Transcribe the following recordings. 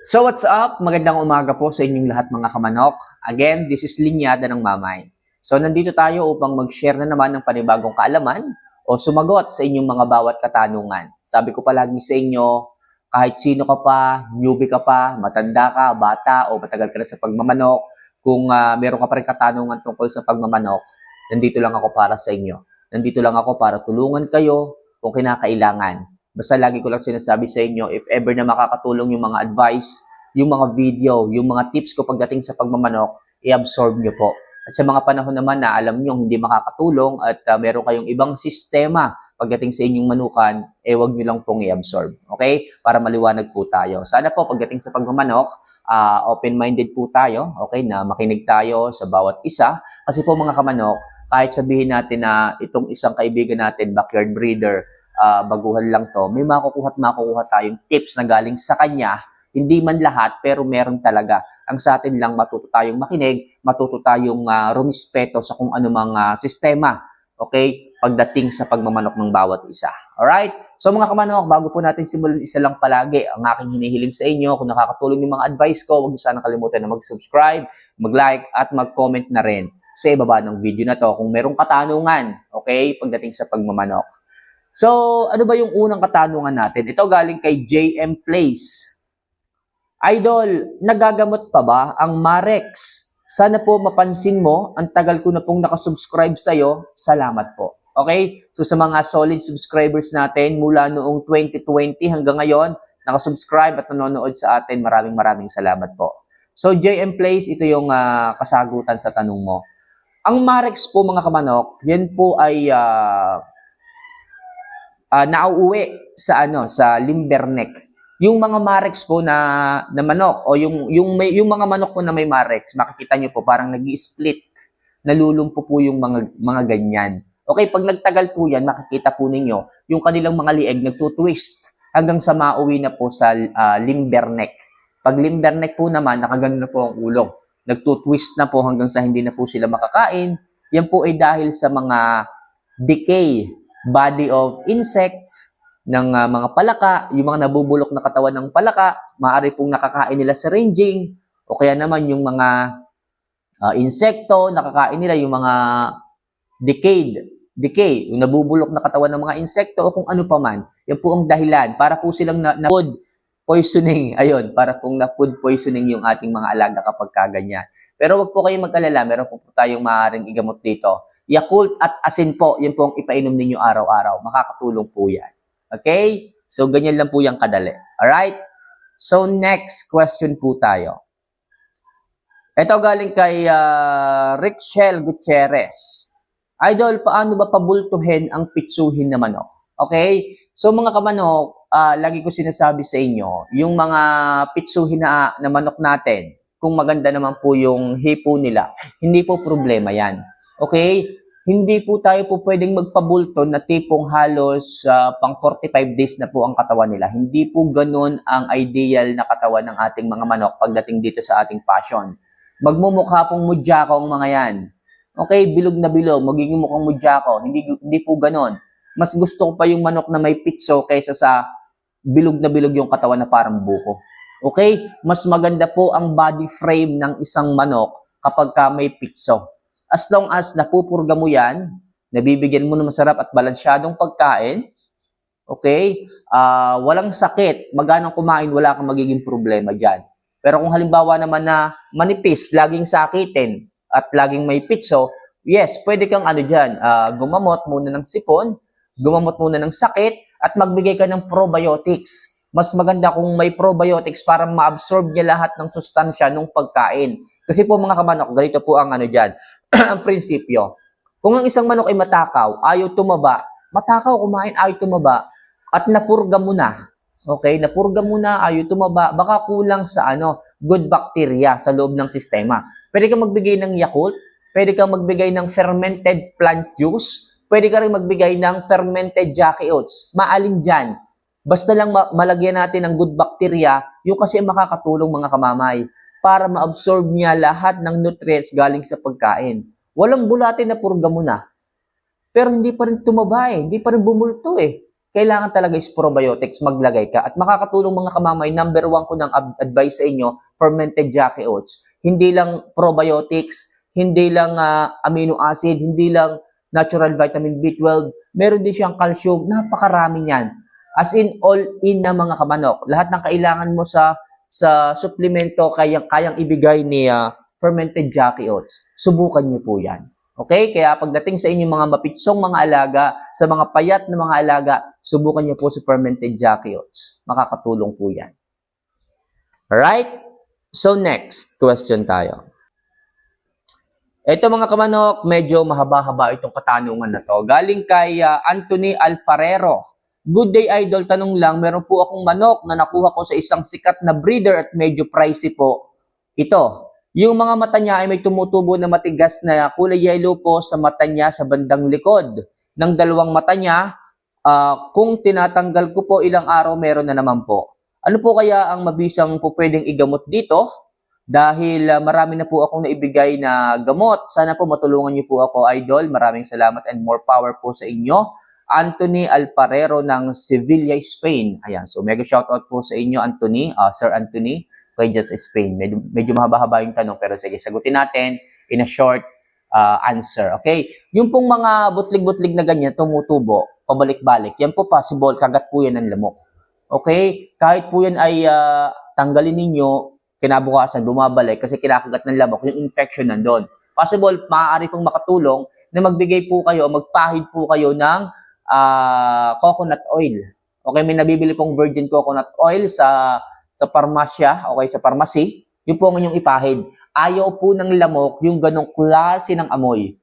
So what's up? Magandang umaga po sa inyong lahat mga kamanok. Again, this is Linyada ng Mamay. So nandito tayo upang mag-share na naman ng panibagong kaalaman o sumagot sa inyong mga bawat katanungan. Sabi ko palagi sa inyo, kahit sino ka pa, newbie ka pa, matanda ka, bata o matagal ka na sa pagmamanok, kung meron ka pa rin katanungan tungkol sa pagmamanok, nandito lang ako para sa inyo. Nandito lang ako para tulungan kayo kung kinakailangan. Basta lagi ko lang sinasabi sa inyo, if ever na makakatulong yung mga advice, yung mga video, yung mga tips ko pagdating sa pagmamanok, i-absorb nyo po. At sa mga panahon naman na alam nyo hindi makakatulong at meron kayong ibang sistema pagdating sa inyong manukan, wag nyo lang pong i-absorb. Okay? Para maliwanag po tayo. Sana po pagdating sa pagmamanok, open-minded po tayo, okay, na makinig tayo sa bawat isa. Kasi po mga kamanok, kahit sabihin natin na itong isang kaibigan natin, backyard breeder, baguhan lang to, may makukuha at makukuha tayong tips na galing sa kanya. Hindi man lahat, pero meron talaga. Ang sa atin lang, matuto tayong makinig, matuto tayong rumispeto sa kung anumang sistema, okay, pagdating sa pagmamanok ng bawat isa. Alright? So mga kamanok, bago po natin simulan, isa lang palagi ang aking hinihiling sa inyo. Kung nakakatulong yung mga advice ko, huwag niyo sana kalimutan na mag-subscribe, mag-like, at mag-comment na rin sa ibaba ng video na to kung merong katanungan, okay, pagdating sa pagmamanok. So, ano ba yung unang katanungan natin? Ito galing kay JM Place. Idol, nagagamot pa ba ang Marex? Sana po mapansin mo, ang tagal ko na pong nakasubscribe sa'yo. Salamat po. Okay? So, sa mga solid subscribers natin, mula noong 2020 hanggang ngayon, nakasubscribe at nanonood sa atin, maraming salamat po. So, JM Place, ito yung kasagutan sa tanong mo. Ang Marex po mga kamanok, yan po ay nauuwi sa sa limberneck. Yung mga marex po na manok o yung mga manok po na may marex, makikita niyo po parang nag-i-split, nalulumpo po yung mga ganyan. Okay, pag nagtagal po yan, makikita po ninyo yung kanilang mga lieg nagtutwist hanggang sa mauwi na po sa limberneck. Pag limberneck po naman, nakagano na po ang ulo. Nagtutwist na po hanggang sa hindi na po sila makakain. Yan po ay dahil sa mga decay body of insects, ng mga palaka, yung mga nabubulok na katawan ng palaka, maaari pong nakakain nila sa ranging, o kaya naman yung mga insekto, nakakain nila yung mga decay, yung nabubulok na katawan ng mga insekto, o kung ano pa man. Yan po ang dahilan, para po silang na food poisoning, ayun, para pong na food poisoning yung ating mga alaga kapag kaganyan. Pero wag po kayong mag-alala, meron po tayong maaaring igamot dito. Yakult at asin po, yun po ang ipainom ninyo araw-araw. Makakatulong po yan. Okay? So, ganyan lang po yung kadali. Alright? So, next question po tayo. Ito galing kay Richel Gutierrez. Idol, paano ba pabultuhin ang pitsuhin na manok? Okay? So, mga kamanok, lagi ko sinasabi sa inyo, yung mga pitsuhin na manok natin, kung maganda naman po yung hipo nila, hindi po problema yan. Okay? Hindi po tayo po pwedeng magpabulto na tipong halos pang 45 days na po ang katawan nila. Hindi po ganun ang ideal na katawan ng ating mga manok pagdating dito sa ating passion. Magmumukha pong mudyako ang mga yan. Okay, bilog na bilog, magiging mukhang mudyako. Hindi po ganun. Mas gusto ko pa yung manok na may pitso kaysa sa bilog na bilog yung katawan na parang buko. Okay? Mas maganda po ang body frame ng isang manok kapag ka may pitso. As long as napupurga mo yan, nabibigyan mo ng masarap at balansyadong pagkain, okay, walang sakit, maganang kumain, wala kang magiging problema dyan. Pero kung halimbawa naman na manipis, laging sakitin, at laging may pitso, yes, pwede kang dyan, gumamot muna ng sipon, gumamot muna ng sakit, at magbigay ka ng probiotics. Mas maganda kung may probiotics para ma-absorb niya lahat ng sustansya ng pagkain. Kasi po mga kamanok, ganito po ang dyan, ang prinsipyo. Kung ang isang manok ay matakaw, ayaw tumaba, matakaw kumain, ayaw tumaba, at napurga mo na. Okay, napurga mo na, ayaw tumaba, baka kulang sa good bacteria sa loob ng sistema. Pwede kang magbigay ng Yakult, pwede kang magbigay ng fermented plant juice, pwede ka rin magbigay ng fermented Jackie Oats. Maalin dyan. Basta lang malagyan natin ng good bacteria, yung kasi makakatulong mga kamamay para ma-absorb niya lahat ng nutrients galing sa pagkain. Walang bulate na purga mo na. Pero hindi pa rin tumaba hindi pa rin bumulto kailangan talaga is probiotics maglagay ka. At makakatulong mga kamamay, number 1 ko ng advice sa inyo, fermented Jackie oats. Hindi lang probiotics, hindi lang amino acid, hindi lang natural vitamin B12, meron din siyang calcium, napakarami niyan. As in, all in na mga kamanok. Lahat ng kailangan mo sa suplemento kayang ibigay ni fermented Jackie oats. Subukan niyo po yan. Okay? Kaya pagdating sa inyong mga mapitsong mga alaga, sa mga payat na mga alaga, subukan niyo po si fermented Jackie oats. Makakatulong po yan. Alright? So next question tayo. Ito mga kamanok, medyo mahaba-haba itong katanungan na to. Galing kay Anthony Alfarero. Good day idol, tanong lang, meron po akong manok na nakuha ko sa isang sikat na breeder at medyo pricey po. Ito, yung mga mata niya ay may tumutubo na matigas na kulay yellow po sa mata niya sa bandang likod. Ng dalawang mata niya, kung tinatanggal ko po ilang araw, meron na naman po. Ano po kaya ang mabisang po pwedeng igamot dito? Dahil marami na po akong naibigay na gamot. Sana po matulungan niyo po ako, idol. Maraming salamat and more power po sa inyo. Anthony Alfarero ng Sevilla, Spain. Ayan, so mega shoutout po sa inyo, Anthony, Sir Anthony, kay Just Spain. Medyo mahaba-haba yung tanong, pero sige, sagutin natin in a short answer. Okay? Yung pong mga butlig-butlig na ganyan, tumutubo, pabalik-balik, yan po possible, kagat po yan ng lamok. Okay? Kahit po yan ay tanggalin ninyo, kinabukasan, bumabalik kasi kinakagat ng lamok, yung infection nandun. Possible, maaari pong makatulong na magbigay po kayo, magpahid po kayo ng coconut oil. Okay, may nabibili pong virgin coconut oil sa parmasya, okay, sa pharmacy. Yun po ang inyong ipahid. Ayaw po ng lamok yung ganong klase ng amoy.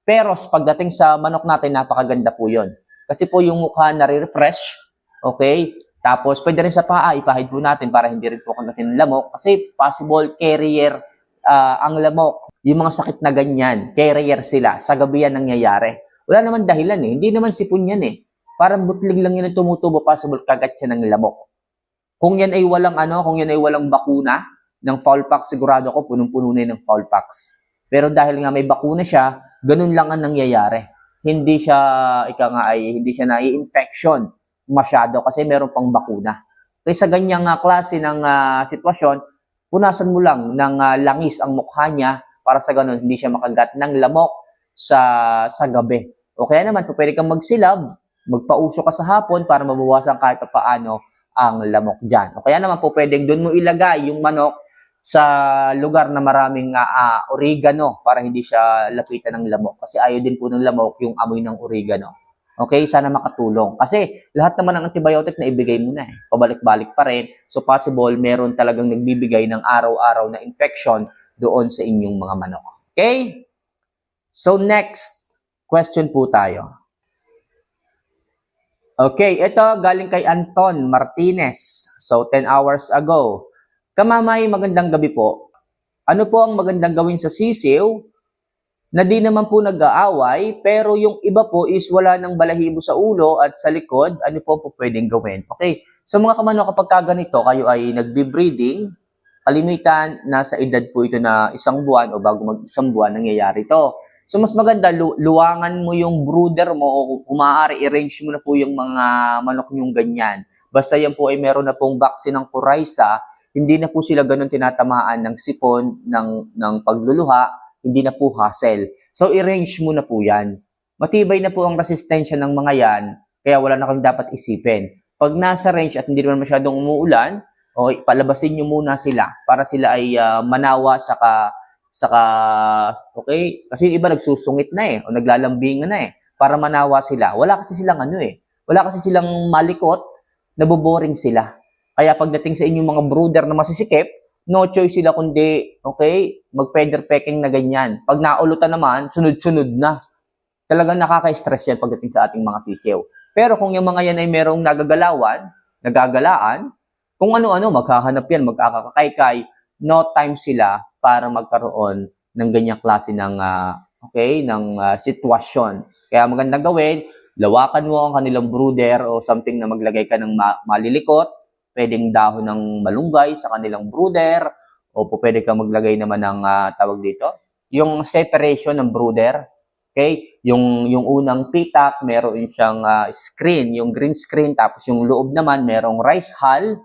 Pero pagdating sa manok natin, napakaganda po yun. Kasi po yung mukha nare-refresh, okay? Tapos, pwede rin sa paa, ipahid po natin para hindi rin po kagatin ng lamok. Kasi possible carrier ang lamok. Yung mga sakit na ganyan, carrier sila. Sa gabi yan nangyayari. Wala naman dahilan eh. Hindi naman sipon yan eh. Parang butlig lang yun ang tumutubo, possible kagat siya ng lamok. Kung yan ay walang bakuna ng Fowlpox, sigurado ko punong-puno na ng Fowlpox. Pero dahil nga may bakuna siya, ganun lang ang nangyayari. Hindi siya nai-infection masyado kasi meron pang bakuna. Kaya sa ganyang klase ng sitwasyon, punasan mo lang ng langis ang mukha niya para sa ganun hindi siya makagat ng lamok sa gabi. O kaya naman, pwede kang magsilab, magpauso ka sa hapon para mabawasan kahit paano ang lamok dyan. O kaya naman po pwedeng doon mo ilagay yung manok sa lugar na maraming oregano para hindi siya lapitan ng lamok. Kasi ayaw din po ng lamok yung amoy ng oregano. Okay, sana makatulong. Kasi lahat naman ng antibiotic na ibigay mo na eh. Pabalik-balik pa rin. So possible, meron talagang nagbibigay ng araw-araw na infection doon sa inyong mga manok. Okay? So next question po tayo. Okay, ito galing kay Anton Martinez. So 10 hours ago. Kamamay, magandang gabi po. Ano po ang magandang gawin sa sisiw na di naman po nag-aaway, pero yung iba po is wala ng balahibo sa ulo at sa likod, ano po pwedeng gawin? Okay, so mga kamanok, kapag ganito, kayo ay nagbe-breeding, kalimitan, nasa edad po ito na 1 buwan o bago mag-1 buwan, nangyayari to. So mas maganda, luwangan mo yung brooder mo o kung maaari, i-range mo na po yung mga manok yung ganyan. Basta yan po ay meron na pong vaccine ng Coryza, hindi na po sila ganun tinatamaan ng sipon, ng pagluluha, hindi na po hassle. So, i-range mo na po yan. Matibay na po ang resistensya ng mga yan, kaya wala na kang dapat isipin. Pag nasa range at hindi naman masyadong umuulan, palabasin nyo muna sila para sila ay manawa saka okay? Kasi yung iba nagsusungit na eh, o naglalambingan na eh, para manawa sila. Wala kasi silang wala kasi silang malikot, naboboring sila. Kaya pagdating sa inyong mga brooder na masisikip, no choice sila kundi, okay, mag-feather pecking na ganyan. Pag naulutan naman, sunod-sunod na. Talagang nakaka-stress yan pagdating sa ating mga sisiw. Pero kung yung mga yan ay merong nagagalaan, kung ano-ano, maghahanap yan, magkakakaykay, no time sila para magkaroon ng ganyang klase ng, sitwasyon. Kaya magandang gawin, lawakan mo ang kanilang brooder o something na maglagay ka ng malilikot, pwedeng dahon ng malunggay sa kanilang brooder o pwede kang maglagay naman ng tawag dito, yung separation ng brooder. Okay? Yung unang pitak, meron siyang screen, yung green screen, tapos yung loob naman, merong rice hull,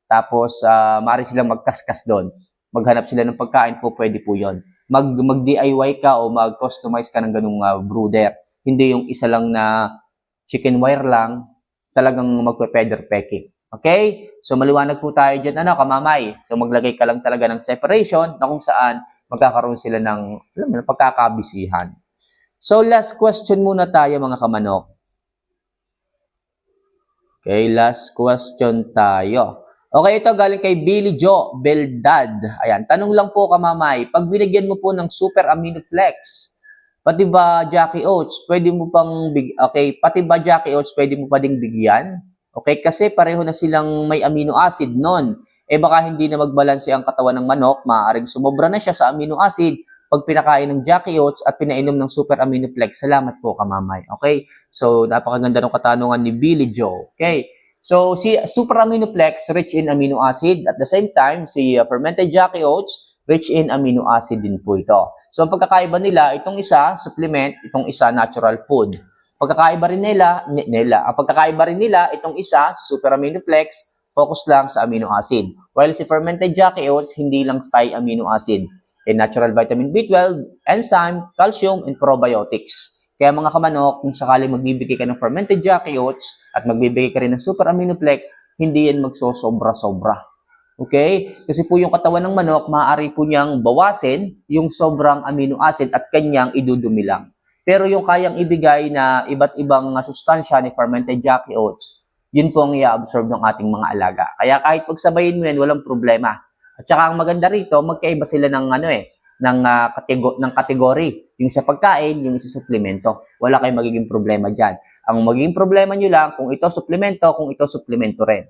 tapos maaari silang magkaskas doon. Maghanap sila ng pagkain po, pwede po yon. Mag-DIY ka o mag-customize ka ng ganung brooder. Hindi yung isa lang na chicken wire lang, talagang magpe-feather pecking. Okay? So maliwanag po tayo dyan, kamamay. So maglagay ka lang talaga ng separation na kung saan magkakaroon sila ng pagkakabisihan. So last question muna tayo mga kamanok. Okay, last question tayo. Okay, ito galing kay Billy Joe Beldad. Ayan, tanong lang po kamamay, pag binigyan mo po ng Super Amino Flex, pati ba Jackie Oats, pwede mo pang pati ba Jackie Oats pwede mo pa ding bigyan? Okay, kasi pareho na silang may amino acid noon. Baka hindi na magbalanse ang katawan ng manok, maaaring sumobra na siya sa amino acid pag pinakain ng Jackie Oats at pinainom ng Super Amino Flex. Salamat po kamamay. Okay? So, napakaganda ng katanungan ni Billy Joe. Okay? So, si Super Amino Flex, rich in amino acid. At the same time, si fermented Jackie Oats, rich in amino acid din po ito. So, ang pagkakaiba nila, itong isa, supplement, itong isa, natural food. Pagkakaiba rin ang pagkakaiba rin nila, itong isa, Super Amino Flex, focus lang sa amino acid. While si fermented Jackie Oats, hindi lang stay amino acid. Natural vitamin B12, enzyme, calcium, and probiotics. Kaya mga kamanok, kung sakaling magbibigay ka ng fermented Jackie Oats at magbibigay ka rin ng Super Amino Flex, hindi yan magsosobra-sobra. Okay? Kasi po yung katawan ng manok, maaari po niyang bawasin yung sobrang amino acid at kanyang idudumi lang. Pero yung kayang ibigay na iba't ibang sustansya ni fermented Jackie Oats, yun po ang i-absorb ng ating mga alaga. Kaya kahit pagsabayin mo yan, walang problema. At saka ang maganda rito, magkaiba sila ng ng kategory. Yung sa pagkain, yung sa suplemento. Wala kayong magiging problema diyan. Ang magiging problema niyo lang kung ito suplemento, kung ito suplemento rin.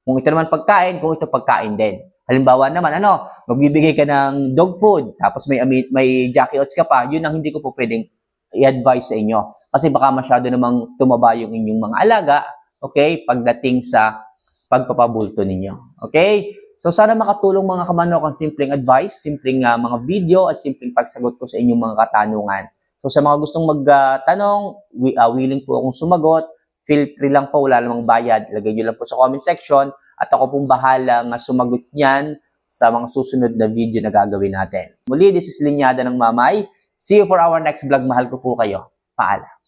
Kung ito naman pagkain, kung ito pagkain din. Halimbawa naman, magbibigay ka ng dog food, tapos may Jackie Oats ka pa, yun ang hindi ko po pwedeng i-advise sa inyo. Kasi baka masyado namang tumaba yung inyong mga alaga, okay, pagdating sa pagpapabulto ninyo. Okay? So sana makatulong mga kamanok ang simpleng advice, simpleng mga video at simpleng pagsagot ko sa inyong mga katanungan. So sa mga gustong magtanong, willing po akong sumagot. Feel free lang po, wala namang bayad. Lagay nyo lang po sa comment section at ako pong bahala sumagot niyan sa mga susunod na video na gagawin natin. Muli, this is Linyada ng Mamay. See you for our next vlog. Mahal ko po kayo. Paalam.